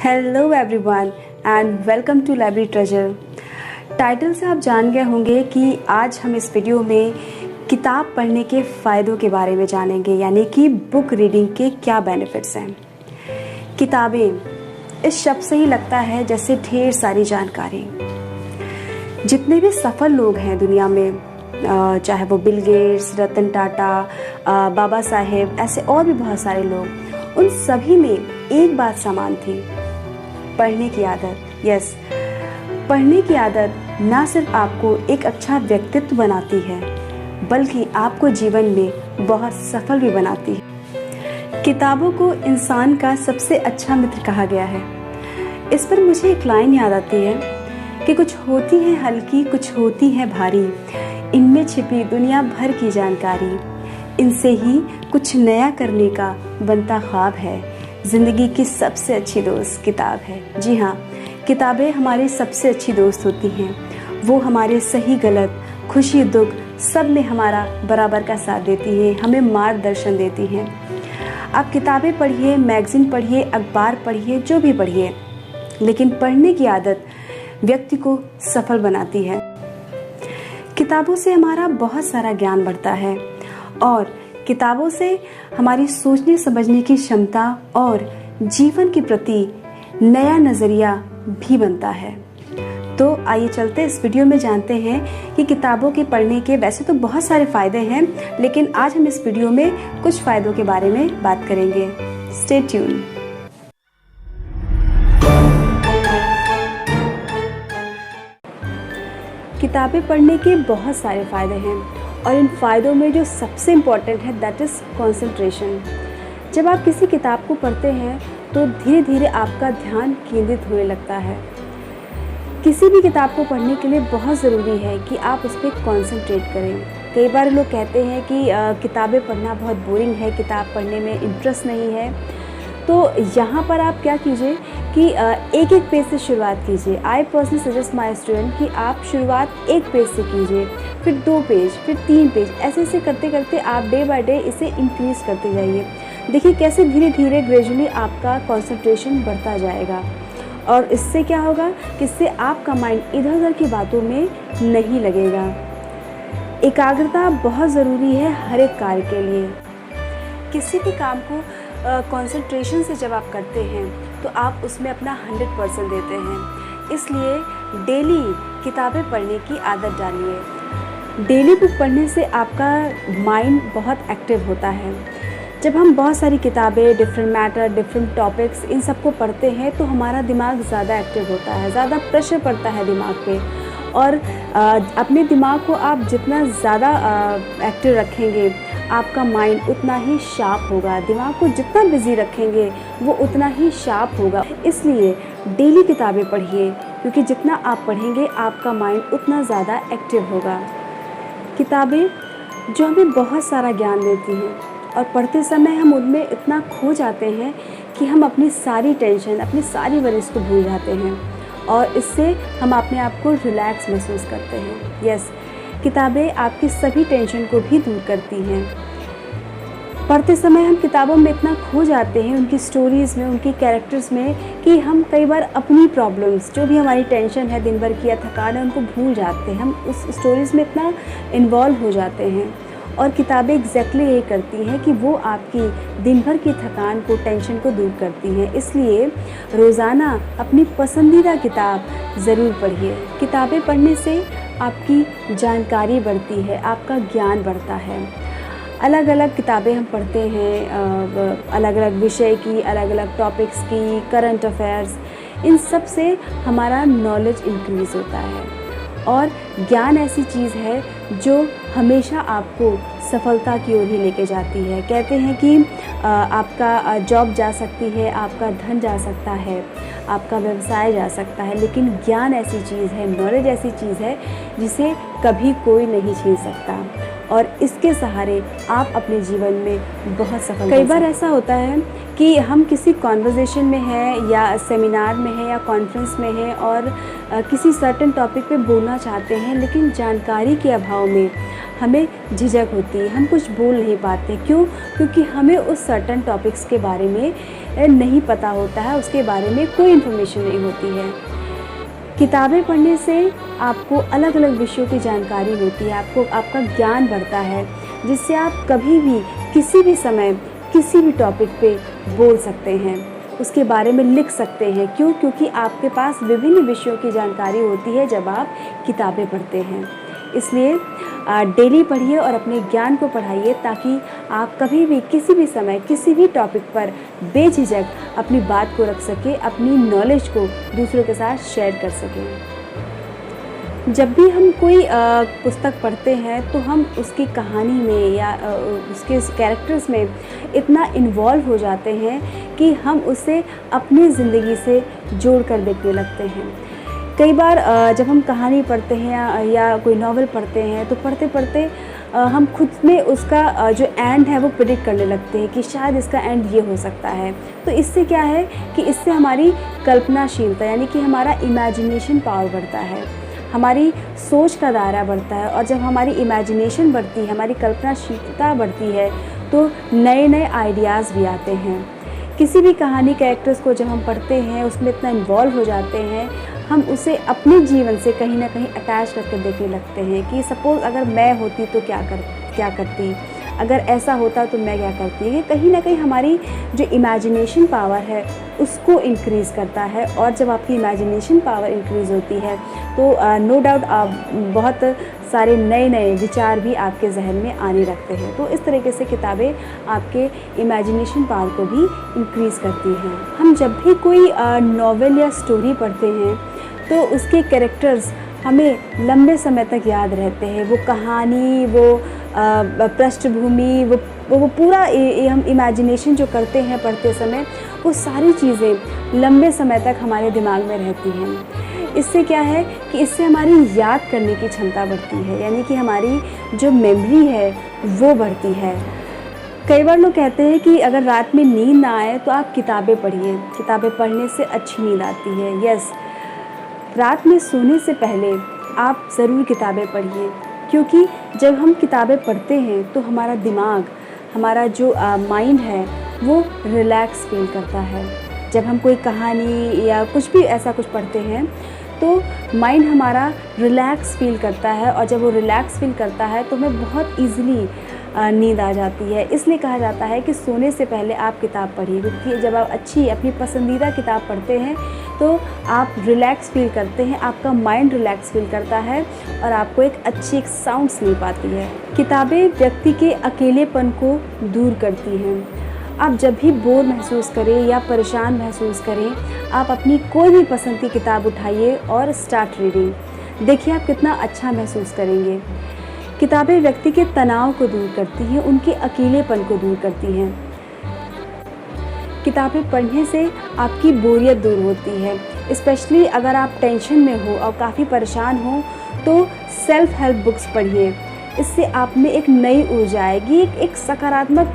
Hello everyone and welcome to library treasure. Title से आप जान गए होंगे कि आज हम इस वीडियो में किताब पढ़ने के फ़ायदों के बारे में जानेंगे, यानी कि बुक रीडिंग के क्या बेनिफिट्स हैं। किताबें इस शब्द से ही लगता है जैसे ढेर सारी जानकारी। जितने भी सफल लोग हैं दुनिया में, चाहे वो बिल गेट्स, रतन टाटा, बाबा साहेब, ऐसे और भी बहुत सारे लोग, उन सभी में एक बात समान थी, पढ़ने की आदत। यस, पढ़ने की आदत ना सिर्फ आपको एक अच्छा व्यक्तित्व बनाती है, बल्कि आपको जीवन में बहुत सफल भी बनाती है। किताबों को इंसान का सबसे अच्छा मित्र कहा गया है। इस पर मुझे एक लाइन याद आती है कि कुछ होती है हल्की, कुछ होती है भारी, इनमें छिपी दुनिया भर की जानकारी, इनसे ही कुछ नया करने का बनता ख्वाब है। ज़िंदगी की सबसे अच्छी दोस्त किताब है। जी हाँ, किताबें हमारी सबसे अच्छी दोस्त होती हैं। वो हमारे सही गलत, खुशी दुख सब में हमारा बराबर का साथ देती हैं, हमें मार्गदर्शन देती हैं। आप किताबें पढ़िए, मैगज़ीन पढ़िए, अखबार पढ़िए, जो भी पढ़िए, लेकिन पढ़ने की आदत व्यक्ति को सफल बनाती है। किताबों से हमारा बहुत सारा ज्ञान बढ़ता है और किताबों से हमारी सोचने समझने की क्षमता और जीवन के प्रति नया नज़रिया भी बनता है। तो आइए चलते इस वीडियो में जानते हैं कि किताबों के पढ़ने के वैसे तो बहुत सारे फ़ायदे हैं, लेकिन आज हम इस वीडियो में कुछ फ़ायदों के बारे में बात करेंगे। Stay tune. किताबें पढ़ने के बहुत सारे फ़ायदे हैं और इन फ़ायदों में जो सबसे इम्पॉर्टेंट है दैट इज़ कंसंट्रेशन। जब आप किसी किताब को पढ़ते हैं तो धीरे धीरे आपका ध्यान केंद्रित होने लगता है। किसी भी किताब को पढ़ने के लिए बहुत ज़रूरी है कि आप उस पर कॉन्सेंट्रेट करें। कई बार लोग कहते हैं कि किताबें पढ़ना बहुत बोरिंग है, किताब पढ़ने में इंटरेस्ट नहीं है। तो यहाँ पर आप क्या कीजिए कि एक एक पेज से शुरुआत कीजिए। I personally suggest my student कि आप शुरुआत एक पेज से कीजिए, फिर 2 पेज, फिर 3 पेज, ऐसे ऐसे करते करते आप डे बाय डे इसे इंक्रीज़ करते जाइए। देखिए कैसे धीरे धीरे ग्रेजुअली आपका कंसंट्रेशन बढ़ता जाएगा और इससे क्या होगा कि इससे आपका माइंड इधर उधर की बातों में नहीं लगेगा। एकाग्रता बहुत ज़रूरी है हर एक कार्य के लिए। किसी भी काम को कंसंट्रेशन से जब आप करते हैं तो आप उसमें अपना 100% देते हैं। इसलिए डेली किताबें पढ़ने की आदत डालिए। डेली बुक पढ़ने से आपका माइंड बहुत एक्टिव होता है। जब हम बहुत सारी किताबें, डिफरेंट मैटर, डिफरेंट टॉपिक्स, इन सबको पढ़ते हैं तो हमारा दिमाग ज़्यादा एक्टिव होता है, ज़्यादा प्रेशर पड़ता है दिमाग पे। और अपने दिमाग को आप जितना ज़्यादा एक्टिव रखेंगे, आपका माइंड उतना ही शार्प होगा। दिमाग को जितना बिज़ी रखेंगे वो उतना ही शार्प होगा। इसलिए डेली किताबें पढ़िए, क्योंकि जितना आप पढ़ेंगे आपका माइंड उतना ज़्यादा एक्टिव होगा। किताबें जो हमें बहुत सारा ज्ञान देती हैं और पढ़ते समय हम उनमें इतना खो जाते हैं कि हम अपनी सारी टेंशन, अपनी सारी वरीज़ को भूल जाते हैं और इससे हम अपने आप को रिलैक्स महसूस करते हैं। यस, किताबें आपकी सभी टेंशन को भी दूर करती हैं। पढ़ते समय हम किताबों में इतना खो जाते हैं, उनकी स्टोरीज़ में, उनकी कैरेक्टर्स में, कि हम कई बार अपनी प्रॉब्लम्स, जो भी हमारी टेंशन है दिन भर की या थकान है, उनको भूल जाते हैं। हम उस स्टोरीज़ में इतना इन्वॉल्व हो जाते हैं और किताबें एग्जैक्टली यही करती हैं कि वो आपकी दिन भर की थकान को, टेंशन को दूर करती हैं। इसलिए रोज़ाना अपनी पसंदीदा किताब ज़रूर पढ़िए। किताबें पढ़ने से आपकी जानकारी बढ़ती है, आपका ज्ञान बढ़ता है। अलग अलग किताबें हम पढ़ते हैं, अलग अलग विषय की, अलग अलग टॉपिक्स की, करंट अफेयर्स, इन सब से हमारा नॉलेज इंक्रीज़ होता है। और ज्ञान ऐसी चीज़ है जो हमेशा आपको सफलता की ओर ही लेके जाती है। कहते हैं कि आपका जॉब जा सकती है, आपका धन जा सकता है, आपका व्यवसाय जा सकता है, लेकिन ज्ञान ऐसी चीज़ है, नॉलेज ऐसी चीज़ है जिसे कभी कोई नहीं छीन सकता और इसके सहारे आप अपने जीवन में बहुत सफल। कई बार ऐसा होता है कि हम किसी कॉन्वर्जेशन में हैं या सेमिनार में हैं या कॉन्फ्रेंस में हैं और किसी सर्टेन टॉपिक पे बोलना चाहते हैं, लेकिन जानकारी के अभाव में हमें झिझक होती है, हम कुछ बोल नहीं पाते। क्यों? क्योंकि हमें उस सर्टेन टॉपिक्स के बारे में नहीं पता होता है, उसके बारे में कोई इन्फॉर्मेशन नहीं होती है। किताबें पढ़ने से आपको अलग अलग विषयों की जानकारी होती है, आपको आपका ज्ञान बढ़ता है, जिससे आप कभी भी किसी भी समय किसी भी टॉपिक पे बोल सकते हैं, उसके बारे में लिख सकते हैं। क्यों? क्योंकि आपके पास विभिन्न विषयों की जानकारी होती है जब आप किताबें पढ़ते हैं। इसलिए डेली पढ़िए और अपने ज्ञान को बढ़ाइए, ताकि आप कभी भी किसी भी समय किसी भी टॉपिक पर बेझिझक अपनी बात को रख सकें, अपनी नॉलेज को दूसरों के साथ शेयर कर सकें। जब भी हम कोई पुस्तक पढ़ते हैं तो हम उसकी कहानी में या उसके कैरेक्टर्स में इतना इन्वॉल्व हो जाते हैं कि हम उसे अपनी ज़िंदगी से जोड़ कर देखने लगते हैं। कई बार जब हम कहानी पढ़ते हैं या कोई नॉवल पढ़ते हैं तो पढ़ते पढ़ते हम खुद में उसका जो एंड है वो प्रेडिक्ट करने लगते हैं कि शायद इसका एंड ये हो सकता है। तो इससे क्या है कि इससे हमारी कल्पनाशीलता यानी कि हमारा इमेजिनेशन पावर बढ़ता है, हमारी सोच का दायरा बढ़ता है। और जब हमारी इमेजिनेशन बढ़ती है, हमारी कल्पनाशीलता बढ़ती है, तो नए नए आइडियाज़ भी आते हैं। किसी भी कहानी कैरेक्टर्स को जब हम पढ़ते हैं, उसमें इतना इन्वॉल्व हो जाते हैं, हम उसे अपने जीवन से कहीं ना कहीं अटैच करके देखने लगते हैं कि सपोज़ अगर मैं होती तो क्या करती, अगर ऐसा होता तो मैं क्या करती। ये कहीं ना कहीं हमारी जो इमेजिनेशन पावर है उसको इंक्रीज़ करता है। और जब आपकी इमेजिनेशन पावर इंक्रीज़ होती है तो नो डाउट बहुत सारे नए नए विचार भी आपके जहन में आने लगते हैं। तो इस तरीके से किताबें आपके इमेजिनेशन पावर को भी इंक्रीज़ करती हैं। हम जब भी कोई नॉवेल या स्टोरी पढ़ते हैं तो उसके कैरेक्टर्स हमें लंबे समय तक याद रहते हैं। वो कहानी, वो पृष्ठभूमि, वो पूरा हम इमेजिनेशन जो करते हैं पढ़ते समय, वो सारी चीज़ें लंबे समय तक हमारे दिमाग में रहती हैं। इससे क्या है कि इससे हमारी याद करने की क्षमता बढ़ती है, यानी कि हमारी जो मेमोरी है वो बढ़ती है। कई बार लोग कहते हैं कि अगर रात में नींद ना आए तो आप किताबें पढ़िए, किताबें पढ़ने से अच्छी नींद आती है। यस, रात में सोने से पहले आप ज़रूर किताबें पढ़िए, क्योंकि जब हम किताबें पढ़ते हैं तो हमारा दिमाग, हमारा जो माइंड है वो रिलैक्स फील करता है। जब हम कोई कहानी या कुछ भी ऐसा कुछ पढ़ते हैं तो माइंड हमारा रिलैक्स फील करता है, और जब वो रिलैक्स फील करता है तो हमें बहुत ईज़िली नींद आ जाती है। इसलिए कहा जाता है कि सोने से पहले आप किताब पढ़िए, क्योंकि जब आप अच्छी अपनी पसंदीदा किताब पढ़ते हैं तो आप रिलैक्स फील करते हैं, आपका माइंड रिलैक्स फील करता है और आपको एक अच्छी साउंड स्लीप आती है। किताबें व्यक्ति के अकेलेपन को दूर करती हैं। आप जब भी बोर महसूस करें या परेशान महसूस करें, आप अपनी कोई भी पसंद की किताब उठाइए और स्टार्ट रीडिंग। देखिए आप कितना अच्छा महसूस करेंगे। किताबें व्यक्ति के तनाव को दूर करती हैं, उनके अकेलेपन को दूर करती हैं। किताबें पढ़ने से आपकी बोरियत दूर होती है, स्पेशली अगर आप टेंशन में हो और काफ़ी परेशान हो तो सेल्फ हेल्प बुक्स पढ़िए। इससे आप में एक नई ऊर्जा आएगी, एक सकारात्मक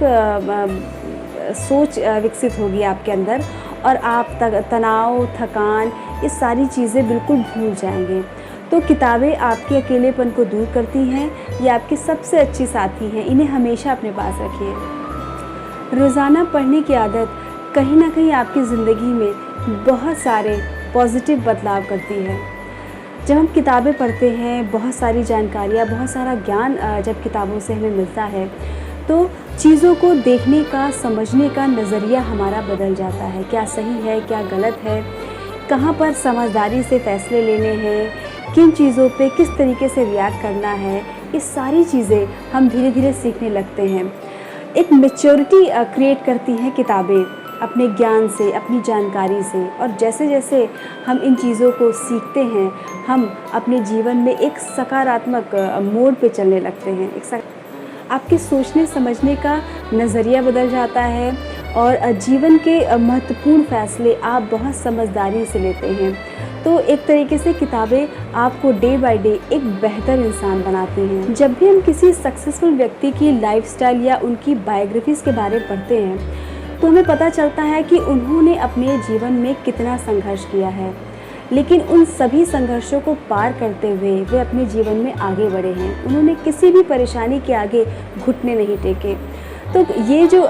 सोच विकसित होगी आपके अंदर, और आप तनाव, थकान, ये सारी चीज़ें बिल्कुल भूल जाएंगे। तो किताबें आपके अकेलेपन को दूर करती हैं, ये आपकी सबसे अच्छी साथी हैं, इन्हें हमेशा अपने पास रखिए। रोज़ाना पढ़ने की आदत कहीं ना कहीं आपकी ज़िंदगी में बहुत सारे पॉजिटिव बदलाव करती है। जब हम किताबें पढ़ते हैं, बहुत सारी जानकारियाँ, बहुत सारा ज्ञान जब किताबों से हमें मिलता है तो चीज़ों को देखने का, समझने का नज़रिया हमारा बदल जाता है। क्या सही है, क्या गलत है, कहाँ पर समझदारी से फ़ैसले लेने हैं, किन चीज़ों पे किस तरीके से रिएक्ट करना है, ये सारी चीज़ें हम धीरे धीरे सीखने लगते हैं। एक मैच्योरिटी क्रिएट करती हैं किताबें अपने ज्ञान से, अपनी जानकारी से, और जैसे जैसे हम इन चीज़ों को सीखते हैं हम अपने जीवन में एक सकारात्मक मोड पे चलने लगते हैं। आपके सोचने समझने का नज़रिया बदल जाता है और जीवन के महत्वपूर्ण फ़ैसले आप बहुत समझदारी से लेते हैं। तो एक तरीके से किताबें आपको डे बाय डे एक बेहतर इंसान बनाती हैं। जब भी हम किसी सक्सेसफुल व्यक्ति की लाइफस्टाइल या उनकी बायोग्राफीज़ के बारे में पढ़ते हैं तो हमें पता चलता है कि उन्होंने अपने जीवन में कितना संघर्ष किया है, लेकिन उन सभी संघर्षों को पार करते हुए वे अपने जीवन में आगे बढ़े हैं। उन्होंने किसी भी परेशानी के आगे घुटने नहीं टेके। तो ये जो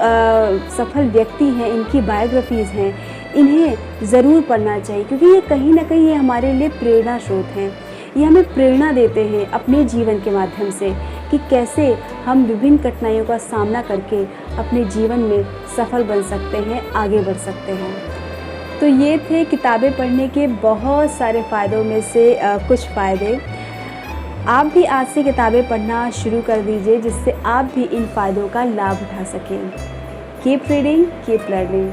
सफल व्यक्ति हैं, इनकी बायोग्राफीज़ हैं, इन्हें ज़रूर पढ़ना चाहिए, क्योंकि ये कहीं न कहीं ये हमारे लिए प्रेरणा स्रोत हैं। ये हमें प्रेरणा देते हैं अपने जीवन के माध्यम से कि कैसे हम विभिन्न कठिनाइयों का सामना करके अपने जीवन में सफल बन सकते हैं, आगे बढ़ सकते हैं। तो ये थे किताबें पढ़ने के बहुत सारे फ़ायदों में से कुछ फ़ायदे। आप भी आज से किताबें पढ़ना शुरू कर दीजिए, जिससे आप भी इन फ़ायदों का लाभ उठा सकें। Keep reading, keep learning.